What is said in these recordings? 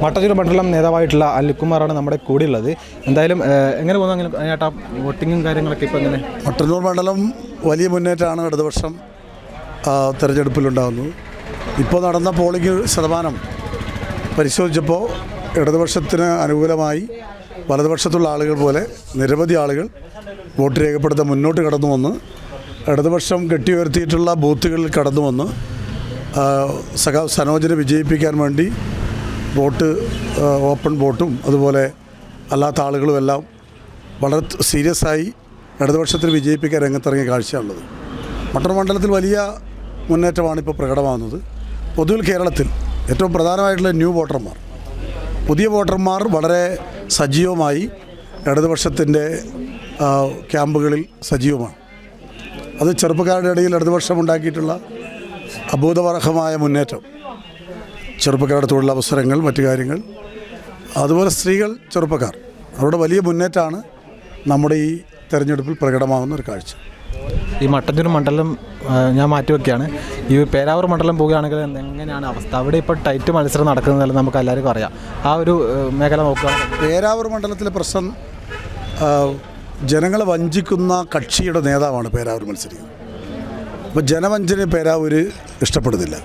മട്ടന്നൂർ മണ്ഡലം നേതാവായിട്ടുള്ള അനിൽകുമാറാണ് നമ്മുടെ കൂടെയുള്ളത്. എന്തായാലും എങ്ങനെ പോകുന്നു അങ്ങനെ ചേട്ടാ വോട്ടിങ്ങും കാര്യങ്ങളൊക്കെ ഇപ്പോൾ എങ്ങനെ? മട്ടന്നൂർ മണ്ഡലം വലിയ മുന്നേറ്റമാണ് ഇടതുപക്ഷം തെരഞ്ഞെടുപ്പിലുണ്ടാകുന്നത്. ഇപ്പോൾ നടന്ന പോളിംഗ് ശതമാനം പരിശോധിച്ചപ്പോൾ ഇടതുപക്ഷത്തിന് അനുകൂലമായി വലതുപക്ഷത്തുള്ള ആളുകൾ പോലെ നിരവധി ആളുകൾ വോട്ട് രേഖപ്പെടുത്താൻ മുന്നോട്ട് കടന്നു വന്ന് ഇടതുപക്ഷം കെട്ടിയുയർത്തിയിട്ടുള്ള ബൂത്തുകളിൽ കടന്നു വന്ന് സനോജിനെ വിജയിപ്പിക്കാൻ വേണ്ടി വോട്ട് ഓപ്പൺ വോട്ടും അതുപോലെ അല്ലാത്ത ആളുകളും എല്ലാം വളരെ സീരിയസ് ആയി ഇടതുപക്ഷത്തിന് വിജയിപ്പിക്കാൻ രംഗത്തിറങ്ങിയ കാഴ്ചയാണുള്ളത്. മട്ടന്നൂർ മണ്ഡലത്തിൽ വലിയ മുന്നേറ്റമാണ് ഇപ്പോൾ പ്രകടമാകുന്നത്. പൊതുവിൽ കേരളത്തിൽ ഏറ്റവും പ്രധാനമായിട്ടുള്ള പുതിയ വോട്ടർമാർ വളരെ സജീവമായി ഇടതുപക്ഷത്തിൻ്റെ ക്യാമ്പുകളിൽ സജീവമാണ്. അത് ചെറുപ്പക്കാരുടെ ഇടയിൽ ഇടതുപക്ഷം ഉണ്ടാക്കിയിട്ടുള്ള അഭൂതപൂർവമായ മുന്നേറ്റം, ചെറുപ്പക്കാരുടെ തൊഴിലവസരങ്ങൾ, മറ്റു കാര്യങ്ങൾ, അതുപോലെ സ്ത്രീകൾ, ചെറുപ്പക്കാർ, അവരുടെ വലിയ മുന്നേറ്റമാണ് നമ്മുടെ ഈ തെരഞ്ഞെടുപ്പിൽ പ്രകടമാകുന്ന ഒരു കാഴ്ച. ഈ മട്ടന്നൂർ മണ്ഡലം ഞാൻ മാറ്റിവെക്കുകയാണ്. ഈ പേരാവൂർ മണ്ഡലം പോവുകയാണെങ്കിൽ എങ്ങനെയാണ് അവസ്ഥ? അവിടെ ഇപ്പോൾ ടൈറ്റ് മത്സരം നടക്കുന്നതല്ല, നമുക്ക് എല്ലാവർക്കും അറിയാം. ആ ഒരു മേഖല നോക്കുകയാണെങ്കിൽ പേരാവൂർ മണ്ഡലത്തിലെ പ്രശ്നം ജനങ്ങളെ വഞ്ചിക്കുന്ന കക്ഷിയുടെ നേതാവാണ് പേരാവൂർ മത്സരിക്കുന്നത്. അപ്പോൾ ജനവഞ്ചന പേരാവൂർ ഇഷ്ടപ്പെടുന്നില്ല.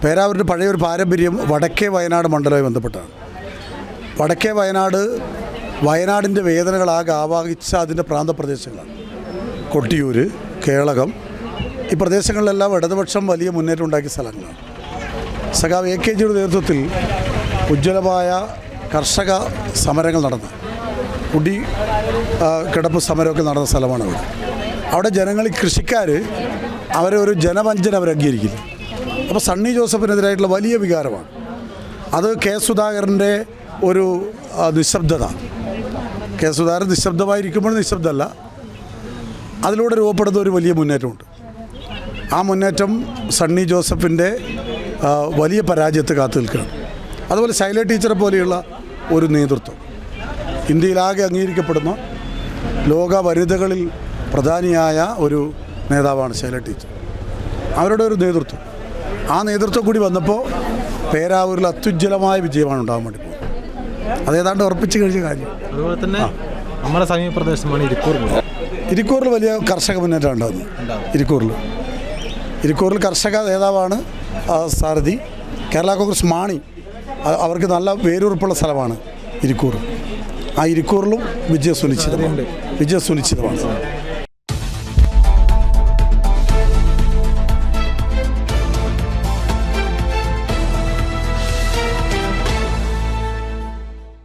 പേരാവൂരിൻ്റെ പഴയൊരു പാരമ്പര്യം വടക്കേ വയനാട് മണ്ഡലവുമായി ബന്ധപ്പെട്ടാണ്. വടക്കേ വയനാടിൻ്റെ വേദനകളാകെ ആവാഹിച്ച അതിൻ്റെ പ്രാന്തപ്രദേശങ്ങളാണ്. കൊട്ടിയൂർ, കേളകം, ഈ പ്രദേശങ്ങളിലെല്ലാം ഇടതുപക്ഷം വലിയ മുന്നേറ്റം ഉണ്ടാക്കിയ സ്ഥലങ്ങളാണ്. സഖാവ് AKജിയുടെ നേതൃത്വത്തിൽ ഉജ്ജ്വലമായ കർഷക സമരങ്ങൾ നടന്ന കിടപ്പ് സമരമൊക്കെ നടന്ന സ്ഥലമാണ് അവിടെ ജനങ്ങൾ, കൃഷിക്കാർ അവരെ ഒരു ജനവഞ്ചന അവർ അംഗീകരിക്കില്ല. അപ്പോൾ സണ്ണി ജോസഫിനെതിരായിട്ടുള്ള വലിയ വികാരമാണ് അത്. സുധാകരൻ്റെ ഒരു നിശബ്ദത, സുധാകരൻ നിശബ്ദമായിരിക്കുമ്പോൾ നിശബ്ദമല്ല, അതിലൂടെ രൂപപ്പെടുന്ന ഒരു വലിയ മുന്നേറ്റമുണ്ട്. ആ മുന്നേറ്റം സണ്ണി ജോസഫിൻ്റെ വലിയ പരാജയത്തെ കാത്തു നിൽക്കുകയാണ്. അതുപോലെ ശൈല ടീച്ചറെ പോലെയുള്ള ഒരു നേതൃത്വം, ഇന്ത്യയിലാകെ അംഗീകരിക്കപ്പെടുന്ന ലോക വനിതകളിൽ പ്രധാനിയായ ഒരു നേതാവാണ് ശൈല ടീച്ചർ. അവരുടെ ഒരു നേതൃത്വം, ആ നേതൃത്വം കൂടി വന്നപ്പോൾ പേരാവൂരിൽ അത്യുജ്വലമായ വിജയമാണ് ഉണ്ടാകാൻ വേണ്ടി പോകുന്നത്. അതേതാണ്ട് ഉറപ്പിച്ച് കഴിഞ്ഞ കാര്യം. അതുപോലെ തന്നെ നമ്മുടെ സമീപ പ്രദേശമാണ് ഇരിക്കൂറിൽ വലിയ കർഷക മുന്നേറ്റം ഉണ്ടാകുന്നത്. ഇരിക്കൂറിൽ കർഷക നേതാവാണ് സാരഥി. കേരള കോൺഗ്രസ് മാണി, അവർക്ക് നല്ല വേരുറപ്പുള്ള സ്ഥലമാണ് ഇരിക്കൂർ. ആ ഇരിക്കൂറിലും വിജയ സുനിശ്ചിതമാണ്.